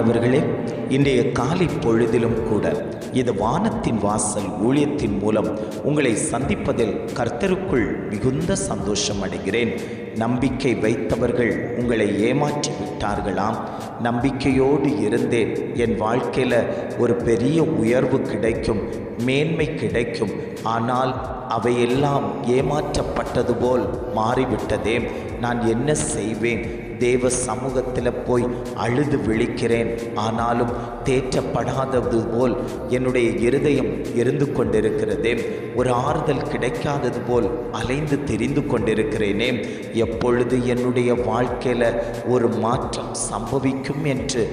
பிரியமானவர்களே, இன்றைய காலை பொழுதிலும் கூட இது வானத்தின் வாசல் ஊழியத்தின் மூலம் உங்களை சந்திப்பதில் கர்த்தருக்குள் மிகுந்த சந்தோஷம் அடைகிறேன். நம்பிக்கை வைத்தவர்கள் உங்களை ஏமாற்றி விட்டார்களாம். நம்பிக்கையோடு இருந்தேன், என் வாழ்க்கையில் ஒரு பெரிய உயர்வு கிடைக்கும், மேன்மை கிடைக்கும், ஆனால் அவையெல்லாம் ஏமாற்றப்பட்டது போல் மாறிவிட்டதே. நான் என்ன செய்வேன்? தேவ சமூகத்தில் போய் அழுது விழிக்கிறேன், ஆனாலும் தேற்றப்படாதது போல் என்னுடைய இருதயம் இருந்து கொண்டிருக்கிறதே. ஒரு ஆறுதல் கிடைக்காதது போல் அலைந்து திரிந்து கொண்டிருக்கிறேனே. எப்பொழுது என்னுடைய வாழ்க்கையில் ஒரு மாற்றம் சம்பவிக்கும் என்று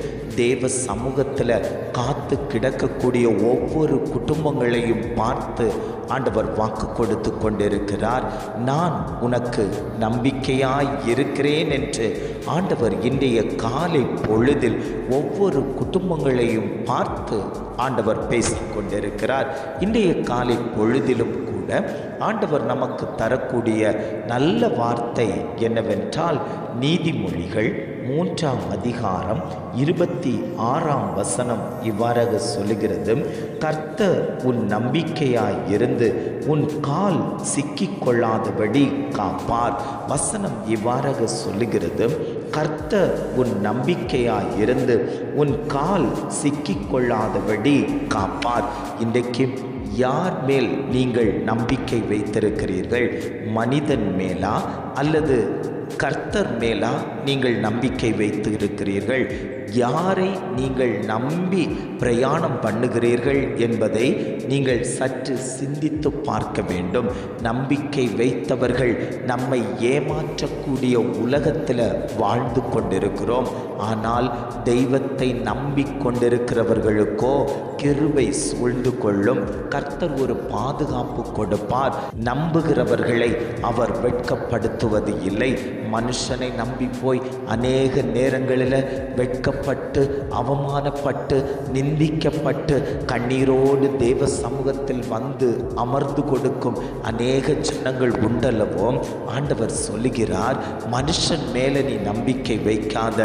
தேவ சமூகத்தில் காத்து கிடக்கக்கூடிய ஒவ்வொரு குடும்பங்களையும் பார்த்து ஆண்டவர் வாக்கு கொடுத்து கொண்டிருக்கிறார். நான் உனக்கு நம்பிக்கையாய் இருக்கிறேன் என்று ஆண்டவர் இன்றைய காலை பொழுதில் ஒவ்வொரு குடும்பங்களையும் பார்த்து ஆண்டவர் பேசிக் கொண்டிருக்கிறார். இன்றைய காலை பொழுதிலும் கூட ஆண்டவர் நமக்கு தரக்கூடிய நல்ல வார்த்தை என்னவென்றால், நீதிமொழிகள் 3ஆம் அதிகாரம் 26ஆம் வசனம் இவ்வாறாக சொல்லுகிறது: கர்த்தர் உன் நம்பிக்கையாய் இருந்து உன் கால் சிக்கிக்கொள்ளாதபடி காப்பார். வசனம் இவ்வாறாக சொல்லுகிறது: கர்த்தர் உன் நம்பிக்கையாய் இருந்து உன் கால் சிக்கிக்கொள்ளாதபடி காப்பார். இன்றைக்கு யார் மேல் நீங்கள் நம்பிக்கை வைத்திருக்கிறீர்கள்? மனிதன் மேலா அல்லது கர்த்தர் மேலா நீங்கள் நம்பிக்கை வைத்து இருக்கிறீர்கள்? யாரை நீங்கள் நம்பி பிரயாணம் பண்ணுகிறீர்கள் என்பதை நீங்கள் சற்று சிந்தித்து பார்க்க வேண்டும். நம்பிக்கை வைத்தவர்கள் நம்மை ஏமாற்றக்கூடிய உலகத்தில் வாழ்ந்து கொண்டிருக்கிறோம். ஆனால் தெய்வத்தை நம்பிக்கொண்டிருக்கிறவர்களுக்கோ கிருபை சூழ்ந்து கொள்ளும். கர்த்தர் ஒரு பாதுகாப்பு கொடுப்பார். நம்புகிறவர்களை அவர் வெட்கப்படுத்துவது இல்லை. மனுஷனை நம்பி போய் அநேக நேரங்களில் வெட்கப்பட்டு அவமானப்பட்டு நிந்திக்கப்பட்டு கண்ணீரோடு தேவ சமூகத்தில் வந்து அமர்ந்து கொடுக்கும் அநேக ஜனங்கள் உண்டல்லவோ. ஆண்டவர் சொல்லுகிறார், மனுஷன் மேலே நீ நம்பிக்கை வைக்காத,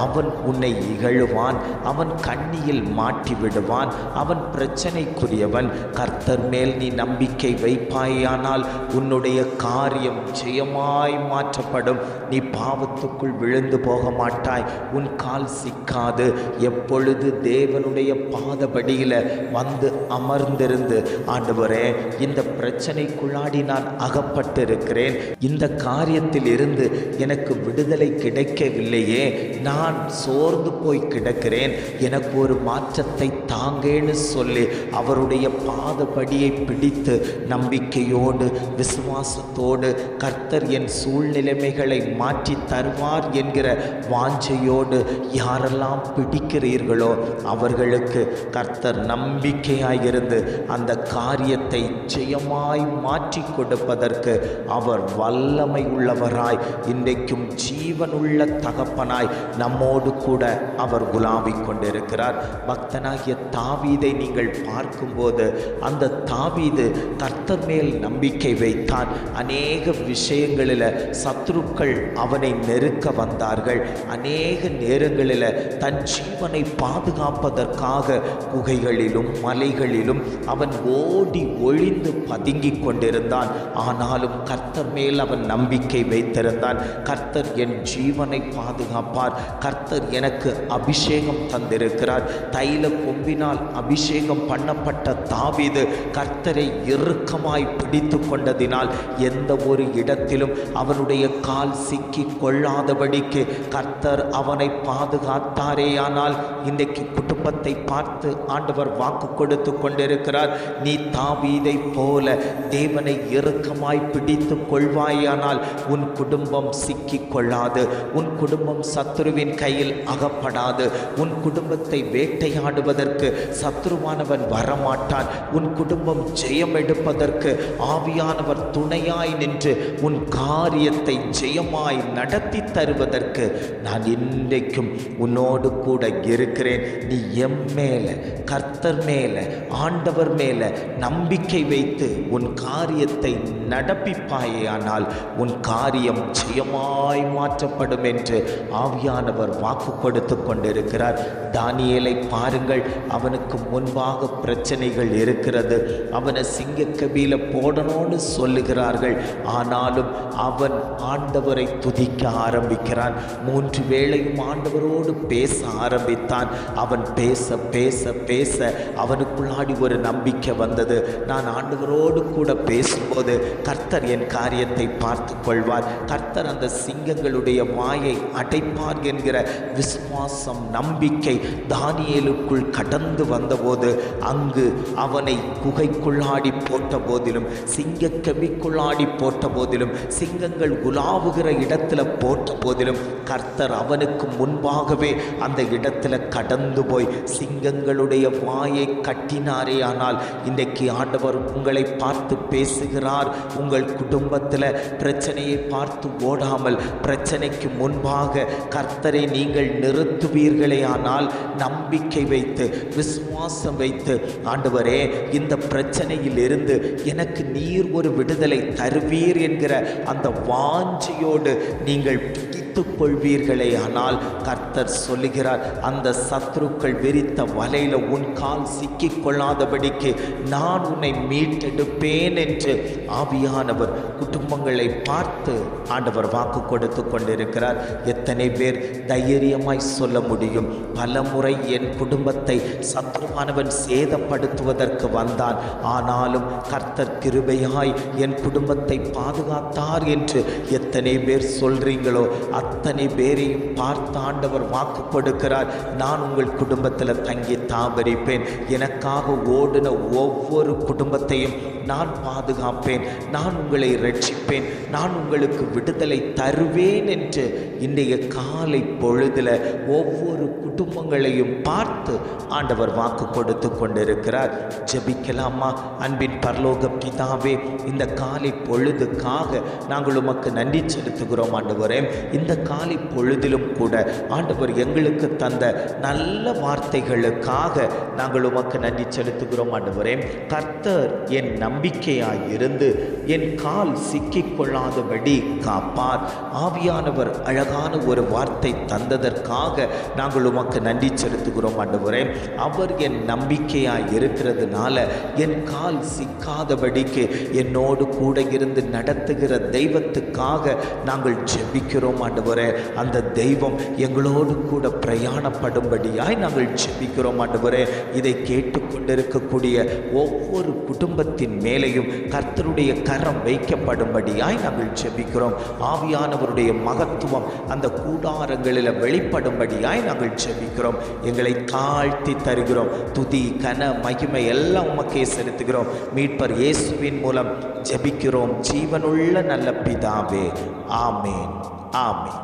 அவன் உன்னை இகழுவான், அவன் கண்ணியில் மாட்டி விடுவான், அவன் பிரச்சனைக்குரியவன். கர்த்தர் மேல் நீ நம்பிக்கை வைப்பாயானால் உன்னுடைய காரியம் ஜெயமாய் மாற்றப்படும். நீ பாவத்துக்குள் விழுந்து போக மாட்டாய். உன் கால் சிக்காது. எப்பொழுது தேவனுடைய பாதபடியில் வந்து அமர்ந்திருந்து, ஆண்டவரே, இந்த பிரச்சனைக்குள்ளாடி நான் அகப்பட்டிருக்கிறேன், இந்த காரியத்தில் இருந்து எனக்கு விடுதலை கிடைக்கவில்லையே, நான் சோர்ந்து போய் கிடக்கிறேன், எனக்கு ஒரு மாற்றத்தை தாங்கேன்னு சொல்லி அவருடைய பாதபடியை பிடித்து நம்பிக்கையோடு விசுவாசத்தோடு கர்த்தர் என் சூழ்நிலைமைகளை மாற்றி தருவார் என்கிற வாஞ்சையோடு யாரெல்லாம் பிடிக்கிறீர்களோ அவர்களுக்கு கர்த்தர் நம்பிக்கையாயிருந்து அந்த காரியத்தை ஜெயமாய் மாற்றி கொடுப்பதற்கு அவர் வல்லமை உள்ளவராய், இன்றைக்கும் ஜீவனுள்ள தகப்பனாய் நம்மோடு கூட அவர் உலாவிக் கொண்டிருக்கிறார். பக்தனாகிய தாவீதை நீங்கள் பார்க்கும்போது அந்த தாவீது கர்த்தர் மேல் நம்பிக்கை வைத்தான். அநேக விஷயங்களில் சத்துருக்கள் அவனை நெருக்க வந்தார்கள். அநேக நேரங்களில் தன் ஜீவனை பாதுகாப்பதற்காக குகைகளிலும் மலைகளிலும் அவன் ஓடி ஒளிந்து பதுங்கி கொண்டிருந்தான். ஆனாலும் கர்த்தர் மேல் அவன் நம்பிக்கை வைத்திருந்தான். கர்த்தர் என் ஜீவனை பாதுகாப்பார், கர்த்தர் எனக்கு அபிஷேகம் தந்திருக்கிறார். தைல கொம்பினால் அபிஷேகம் பண்ணப்பட்ட தாவீது கர்த்தரை இறுக்கமாய் பிடித்து கொண்டதினால் எந்த ஒரு இடத்திலும் அவனுடைய கால் சிக்கி கொள்ளாதபடிக்கு கர்த்தர் அவனை பாதுகாத்தாரேயானால் இன்றைக்கு குடும்பத்தை பார்த்து ஆண்டவர் வாக்கு கொடுத்து கொண்டிருக்கிறார். நீ தாவீதை போல தேவனை இறுக்கமாய் பிடித்து கொள்வாயானால் உன் குடும்பம் சிக்கி கொள்ளாது, உன் குடும்பம் சத்துருவின் கையில் அகப்படாது, உன் குடும்பத்தை வேட்டையாடுவதற்கு சத்துருவானவன் வரமாட்டான், உன் குடும்பம் ஜெயம் எடுப்பதற்கு ஆவியானவர் துணையாய் நின்று உன் காரியத்தை ஜெயமாய் நிச்சயமாய் நடத்தி தருவதற்கு நான் இன்றைக்கும் உன்னோடு கூட இருக்கிறேன். நீ எம் மேலே, கர்த்தர் மேலே, ஆண்டவர் மேலே நம்பிக்கை வைத்து உன் காரியத்தை நடப்பிப்பாயானால் உன் காரியம் ஜெயமாய் மாற்றப்படும் என்று ஆவியானவர் வாக்கு கொடுத்து கொண்டிருக்கிறார். தானியேலை பாருங்கள், அவனுக்கு முன்பாக பிரச்சனைகள் இருக்கிறது. அவனை சிங்கக்கபில போடணும்னு சொல்லுகிறார்கள். ஆனாலும் அவன் ஆண்டவரை துதிக்க ஆரம்பிக்கிறான். 3 வேளையும் ஆண்டவரோடு பேச ஆரம்பித்தான். அவன் பேச பேச பேச அவனுக்குள்ளாடி ஒரு நம்பிக்கை வந்தது. நான் ஆண்டவரோடு கூட பேசும்போது கர்த்தர் என் காரியத்தை பார்த்து கொள்வார், கர்த்தர் அந்த சிங்கங்களுடைய வாயை அடைப்பார் என்கிற விசுவாசம், நம்பிக்கை தானியேலுக்குள் கடந்து வந்தபோது அங்கு அவனை குகைக்குள்ளாடி போட்ட போதிலும், சிங்க கெபிக்குள்ளாடி போட்ட போதிலும், சிங்கங்கள் உலாவுகிற இடத்துல போட்ட போதிலும் கர்த்தர் அவனுக்கு முன்பாகவே அந்த இடத்துல கடந்து போய் சிங்கங்களுடைய வாயை கட்டினாரே. ஆனால் இன்றைக்கு ஆண்டவர் உங்களை பார்த்து பேசுகிறார். உங்கள் குடும்பத்தில் பிரச்சனையை பார்த்து ஓடாமல் பிரச்சனைக்கு முன்பாக கர்த்தரை நீங்கள் நிறுத்துவீர்களே ஆனால் நம்பிக்கை வைத்து விசுவாசம் வைத்து, ஆண்டவரே இந்த பிரச்சனையில் இருந்து எனக்கு நீர் ஒரு விடுதலை தருவீர் என்கிற அந்த வாஞ்சையோடு நீங்கள் கொள்வீர்களே ஆனால் கர்த்தர் சொல்லுகிறார், அந்த சத்துருக்கள் விரித்த வலையில உன் கால் சிக்கிக் கொள்ளாதபடிக்கு நான் உன்னை மீட்டெடுப்பேன் என்று ஆவியானவர் குடும்பங்களை பார்த்து ஆண்டவர் வாக்கு கொடுத்து கொண்டிருக்கிறார். எத்தனை பேர் தைரியமாய் சொல்ல முடியும், பல முறை என் குடும்பத்தை சத்துருவானவன் சேதப்படுத்துவதற்கு வந்தான், ஆனாலும் கர்த்தர் கிருபையாய் என் குடும்பத்தை பாதுகாத்தார் என்று எத்தனை பேர் சொல்றீங்களோ அத்தனை பேரையும் பார்த்து ஆண்டவர் வாக்கு கொடுக்கிறார். நான் உங்கள் குடும்பத்தில் தங்கி தாபரிப்பேன். எனக்காக ஓடின ஒவ்வொரு குடும்பத்தையும் நான் பாதுகாப்பேன், நான் உங்களை ரட்சிப்பேன், நான் உங்களுக்கு விடுதலை தருவேன் என்று இன்றைய காலை பொழுதில் ஒவ்வொரு குடும்பங்களையும் பார்த்து ஆண்டவர் வாக்கு கொடுத்து கொண்டிருக்கிறார். ஜெபிக்கலாமா? அன்பின் பரலோக பிதாவே, இந்த காலை பொழுதுக்காக நாங்கள் உமக்கு நன்றி செலுத்துகிறோம் ஆண்டவரே. இந்த காலை பொழுதிலும் கூட ஆண்டவர் எங்களுக்கு தந்த நல்ல வார்த்தைகளுக்காக நாங்கள் உமக்கு நன்றி செலுத்துகிறோம் ஆண்டவரே. கர்த்தர் என் நம்பிக்கையாய் இருந்து என் கால் சிக்கிக்கொள்ளாதபடி காப்பார். ஆவியானவர் அழகான ஒரு வார்த்தை தந்ததற்காக நாங்கள் உமக்கு நன்றி செலுத்துகிறோம் ஆண்டவரே. அவர் என் நம்பிக்கையாய் இருக்கிறதுனால என் கால் சிக்காதபடிக்கு என்னோடு கூட இருந்து நடத்துகிற தெய்வத்துக்காக நாங்கள் ஜெபிக்கிறோம் ஆண்டவரே. அந்த தெய்வம் எங்களோடு கூட பிரயாணப்படும்படியாய் நாங்கள் ஜெபிக்கிறோம் ஆண்டவரே. இதை கேட்டுக்கொண்டிருக்கக்கூடிய ஒவ்வொரு குடும்பத்தின் மேலேயும் கர்த்தருடைய கரம் வைக்கப்படும்படியாய் நாங்கள் ஜெபிக்கிறோம். ஆவியானவருடைய மகத்துவம் அந்த கூடாரங்களில் வெளிப்படும்படியாய் நாங்கள் ஜெபிக்கிறோம். எங்களை தாழ்த்தி தருகிறோம். துதி, கன, மகிமை எல்லாம் உமக்கே செலுத்துகிறோம். மீட்பர் இயேசுவின் மூலம் ஜெபிக்கிறோம் ஜீவனுள்ள நல்ல பிதாவே. ஆமேன், ஆமேன்.